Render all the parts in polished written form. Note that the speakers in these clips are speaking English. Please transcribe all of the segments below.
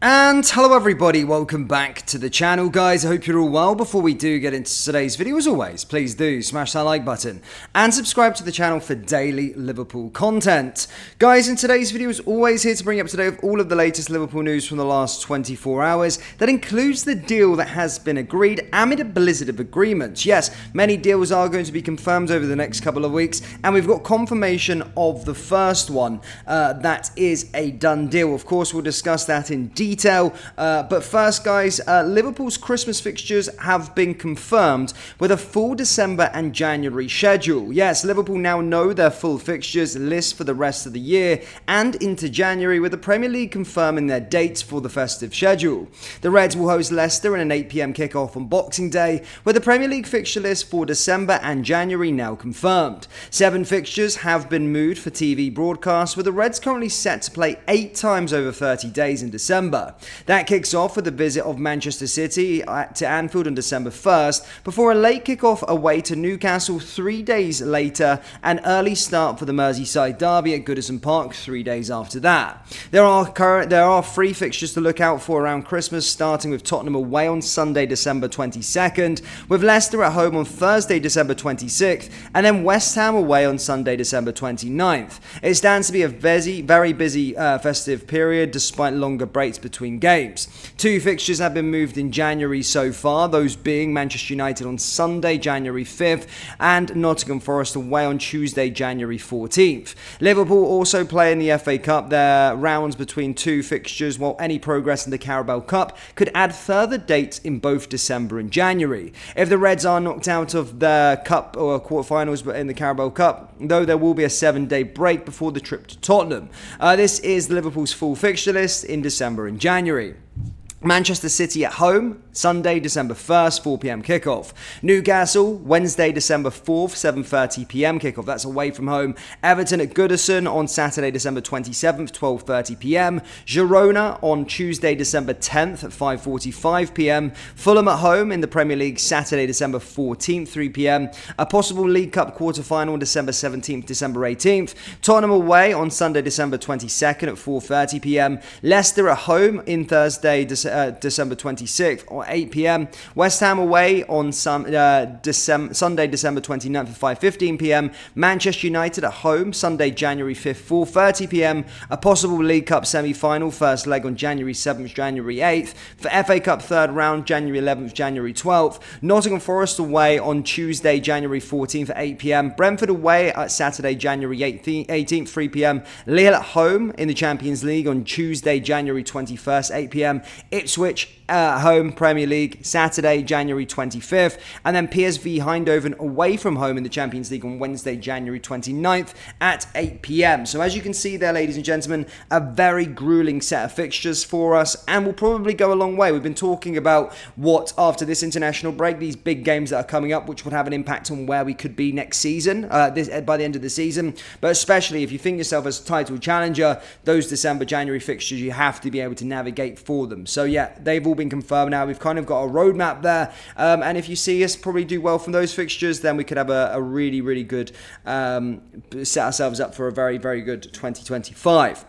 And hello everybody, welcome back to the channel guys. I hope you're all well. Before we do get into today's video, as always, please do smash that like button and subscribe to the channel for daily Liverpool content. Guys, in today's video, as always, here to bring you up to date with all of the latest Liverpool news from the last 24 hours. That includes the deal that has been agreed amid a blizzard of agreements. Yes, many deals are going to be confirmed over the next couple of weeks, and we've got confirmation of the first one. That is a done deal. Of course, we'll discuss that in detail. But first, guys, Liverpool's Christmas fixtures have been confirmed with a full December and January schedule. Yes, Liverpool now know their full fixtures list for the rest of the year and into January, with the Premier League confirming their dates for the festive schedule. The Reds will host Leicester in an 8 PM kickoff on Boxing Day, with the Premier League fixture list for December and January now confirmed. 7 fixtures have been moved for TV broadcast, with the Reds currently set to play 8 times over 30 days in December. That kicks off with the visit of Manchester City to Anfield on December 1st, before a late kickoff away to Newcastle 3 days later, an early start for the Merseyside derby at Goodison Park 3 days after that. There are 3 fixtures to look out for around Christmas, starting with Tottenham away on Sunday, December 22nd, with Leicester at home on Thursday, December 26th, and then West Ham away on Sunday, December 29th. It stands to be a very busy festive period, despite longer breaks between games. 2 fixtures have been moved in January so far, those being Manchester United on Sunday, January 5th, and Nottingham Forest away on Tuesday, January 14th. Liverpool also play in the FA Cup. Their rounds between 2 fixtures, while any progress in the Carabao Cup could add further dates in both December and January. If the Reds are knocked out of the Cup or quarterfinals but in the Carabao Cup, though, there will be a 7-day break before the trip to Tottenham. This is Liverpool's full fixture list in December and January. Manchester City at home, Sunday, December 1st, 4 PM kickoff. Newcastle, Wednesday, December 4th, 7:30 PM kickoff. That's away from home. Everton at Goodison on Saturday, December 27th, 12:30 PM. Girona on Tuesday, December 10th at 5:45 PM. Fulham at home in the Premier League, Saturday, December 14th, 3 PM. A possible League Cup quarter-final, December 17th, December 18th. Tottenham away on Sunday, December 22nd at 4:30 PM. Leicester at home in Thursday, December 26th or 8 PM. West Ham away on Sunday, December 29th at 5:15 PM. Manchester United at home, Sunday, January 5th, 4:30 PM. A possible League Cup semi-final, first leg on January 7th, January 8th. For FA Cup third round, January 11th, January 12th. Nottingham Forest away on Tuesday, January 14th at 8 PM. Brentford away at Saturday, January 18th, 3 PM. Lille at home in the Champions League on Tuesday, January 21st, 8 PM. Ipswich home, Premier League, Saturday, January 25th, and then PSV Eindhoven away from home in the Champions League on Wednesday, January 29th at 8 PM. So as you can see there, ladies and gentlemen, a very grueling set of fixtures for us, and will probably go a long way. We've been talking about what, after this international break, these big games that are coming up, which would have an impact on where we could be next season, by the end of the season, but especially if you think yourself as a title challenger, those December, January fixtures, you have to be able to navigate for them. So yeah, they've all been confirmed now. We've kind of got a roadmap there, and if you see us probably do well from those fixtures, then we could have a really good set ourselves up for a very good 2025.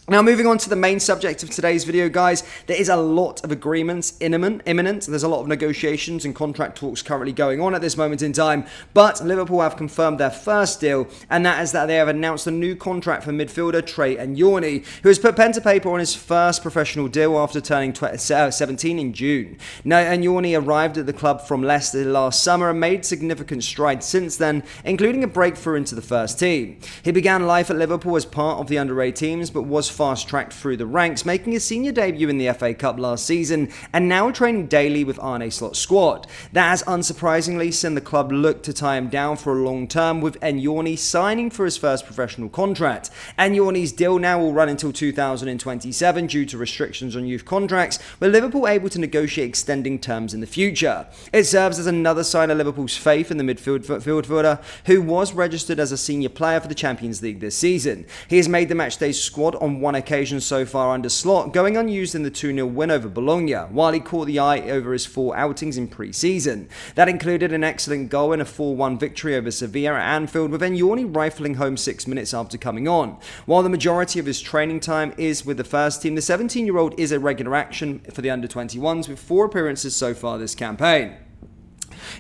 Now, moving on to the main subject of today's video, guys, there is a lot of agreements imminent. There's a lot of negotiations and contract talks currently going on at this moment in time, but Liverpool have confirmed their first deal, and that is that they have announced a new contract for midfielder Trey Ynwa, who has put pen to paper on his first professional deal after turning 17 in June. Now, Ynwa arrived at the club from Leicester last summer and made significant strides since then, including a breakthrough into the first team. He began life at Liverpool as part of the Andori teams, but was fast-tracked through the ranks, making his senior debut in the FA Cup last season, and now training daily with Arne Slot's squad. That has unsurprisingly seen the club look to tie him down for a long term, with Ynwa signing for his first professional contract. Ynwa's deal now will run until 2027 due to restrictions on youth contracts, with Liverpool able to negotiate extending terms in the future. It serves as another sign of Liverpool's faith in the midfielder, who was registered as a senior player for the Champions League this season. He has made the matchday squad on one occasion so far under Slot, going unused in the 2-0 win over Bologna, while he caught the eye over his 4 outings in pre-season. That included an excellent goal in a 4-1 victory over Sevilla at Anfield, with Andori rifling home 6 minutes after coming on. While the majority of his training time is with the first team, the 17-year-old is a regular action for the under-21s with 4 appearances so far this campaign.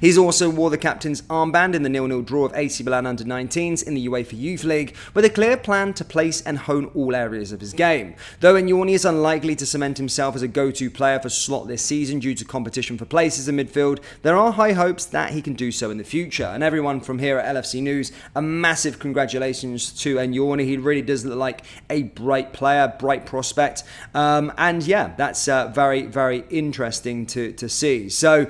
He's also wore the captain's armband in the 0-0 draw of AC Milan under-19s in the UEFA Youth League, with a clear plan to place and hone all areas of his game. Though Anjoni is unlikely to cement himself as a go-to player for Slot this season due to competition for places in midfield, there are high hopes that he can do so in the future. And everyone from here at LFC News, a massive congratulations to Anjoni. He really does look like a bright player, bright prospect. And yeah, that's very, very interesting to see. So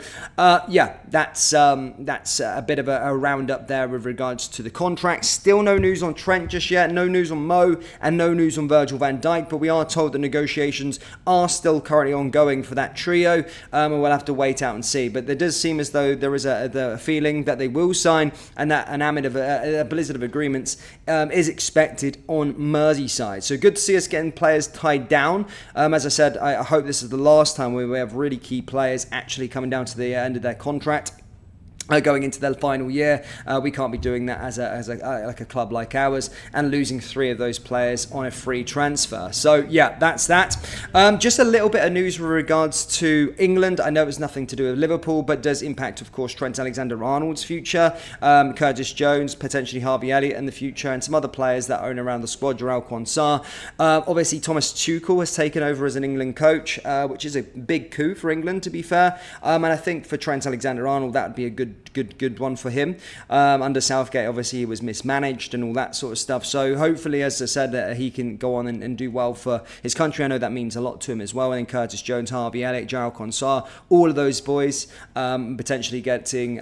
yeah, that's a bit of a roundup there with regards to the contract. Still no news on Trent just yet, no news on Mo, and no news on Virgil van Dijk, but we are told that negotiations are still currently ongoing for that trio, and we'll have to wait out and see. But there does seem as though there is the feeling that they will sign, and that an amid of a blizzard of agreements is expected on Merseyside. So good to see us getting players tied down. As I said, I hope this is the last time where we have really key players actually coming down to the end of their contract. Going into their final year, we can't be doing that as a club like ours and losing 3 of those players on a free transfer. So yeah, that's that. Just a little bit of news with regards to England. I know it's nothing to do with Liverpool, but does impact, of course, Trent Alexander-Arnold's future, Curtis Jones, potentially Harvey Elliott in the future, and some other players that own around the squad, Jarell Quansah. Obviously, Thomas Tuchel has taken over as an England coach, which is a big coup for England, to be fair. And I think for Trent Alexander-Arnold, that would be a good one for him. Under Southgate, obviously, he was mismanaged and all that sort of stuff. So hopefully, as I said, that he can go on and do well for his country. I know that means a lot to him as well. And then Curtis Jones, Harvey Elliott, Jarell Quansah, all of those boys potentially getting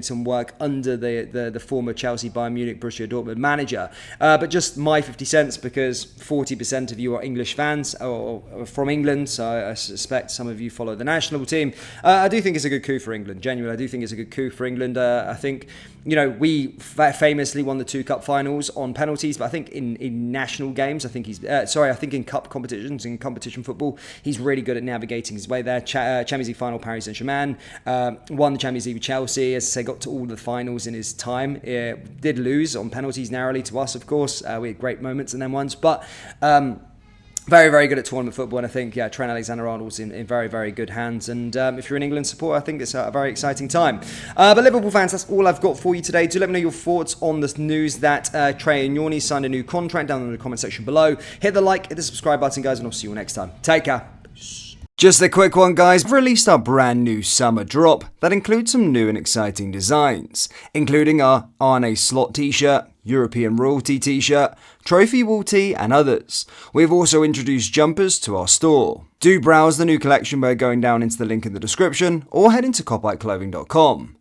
some work under the former Chelsea, Bayern Munich, Borussia Dortmund manager. But just my 50 cents, because 40% of you are English fans or from England, so I suspect some of you follow the national team. I do think it's a good coup for England. Genuinely, I do think it's a good coup for England. I think, we famously won the 2 cup finals on penalties, but I think in national games, I think I think in cup competitions, in competition football, he's really good at navigating his way there. Champions League final, Paris Saint-Germain, won the Champions League with Chelsea, as I say, got to all the finals in his time. Did lose on penalties narrowly to us, of course. We had great moments in them ones, but very, very good at tournament football, and I think, Trent Alexander-Arnold's in very, very good hands. And if you're an England supporter, I think it's a very exciting time. But Liverpool fans, that's all I've got for you today. Do let me know your thoughts on this news that Trey Anjoni signed a new contract down in the comment section below. Hit the like, hit the subscribe button, guys, and I'll see you all next time. Take care. Just a quick one, guys. We've released our brand new summer drop that includes some new and exciting designs, including our Arne Slot t-shirt, European Royalty t-shirt, Trophy Wall tee, and others. We've also introduced jumpers to our store. Do browse the new collection by going down into the link in the description or head into copiteclothing.com.